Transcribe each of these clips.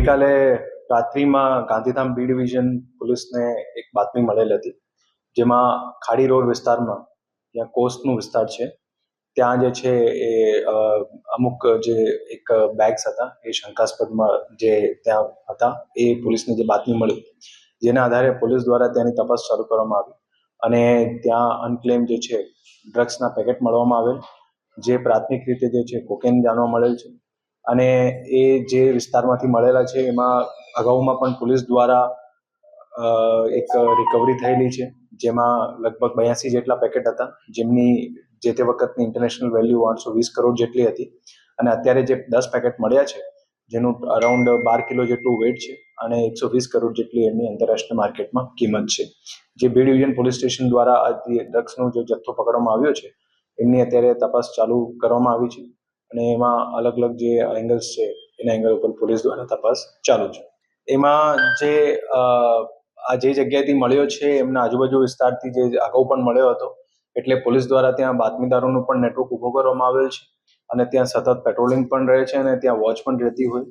ગઈકાલે રાત્રિમાં Gandhidham B division પોલીસને એક બાતમી મળેલ હતી, જેમાં ખાડી રોડ વિસ્તારમાં ત્યાં કોસ્ટનો વિસ્તાર છે, ત્યાં જે છે એ અમુક જે એક બેગ્સ હતા એ શંકાસ્પદમાં જે ત્યાં હતા એ પોલીસને જે બાતમી મળી, જેના આધારે પોલીસ દ્વારા ત્યાંની તપાસ શરૂ કરવામાં આવી અને ત્યાં અનક્લેમ જે છે ડ્રગ્સના પેકેટ મળવામાં આવેલ, જે પ્રાથમિક રીતે જે છે કોકેન જાણવા મળેલ છે. અને એ જે વિસ્તારમાંથી મળેલા છે એમાં અગાઉમાં પણ પોલીસ દ્વારા એક રિકવરી થયેલી છે, જેમાં લગભગ 82 જેટલા પેકેટ હતા, જેમની જે તે વખતની ઇન્ટરનેશનલ વેલ્યુ 820 કરોડ જેટલી હતી. અને અત્યારે જે 10 પેકેટ મળ્યા છે, જેનું અરાઉન્ડ 12 કિલો જેટલું વેઇટ છે અને 120 કરોડ જેટલી એમની આંતરરાષ્ટ્રીય માર્કેટમાં કિંમત છે. જે બી ડિવિઝન પોલીસ સ્ટેશન દ્વારા આ ડ્રગ્સનો જે જથ્થો પકડવામાં આવ્યો છે એમની અત્યારે તપાસ ચાલુ કરવામાં આવી છે અને એમાં અલગ અલગ જે એંગલ્સ છે એના એંગલ ઉપર પોલીસ દ્વારા તપાસ ચાલુ છે. એમાં જે જગ્યાએથી મળ્યો છે એમના આજુબાજુ વિસ્તારથી જે અગાઉ પણ મળ્યો હતો, એટલે પોલીસ દ્વારા ત્યાં બાતમીદારોનું પણ નેટવર્ક ઊભો કરવામાં આવેલ છે અને ત્યાં સતત પેટ્રોલિંગ પણ રહે છે અને ત્યાં વોચ પણ રહેતી હોય.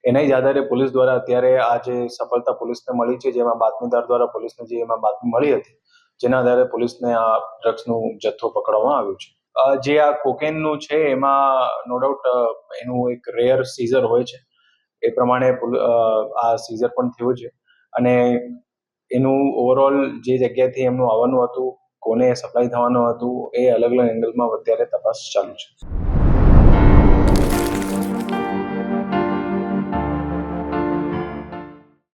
એના જ આધારે પોલીસ દ્વારા અત્યારે આ જે સફળતા પોલીસને મળી છે, જેમાં બાતમીદાર દ્વારા પોલીસને જે એમાં બાતમી મળી હતી, જેના આધારે પોલીસને આ ડ્રગ્સનો જથ્થો પકડવામાં આવ્યો છે. જે આ કોકેનનું છે એમાં નો ડાઉટ એનું એક રેયર સીઝર હોય છે, એ પ્રમાણે આ સીઝર પણ થયું છે અને એનું ઓવરઓલ જે જગ્યાથી એમનું આવવાનું હતું, કોને સપ્લાય થવાનું હતું, એ અલગ અલગ એંગલમાં અત્યારે તપાસ ચાલુ છે.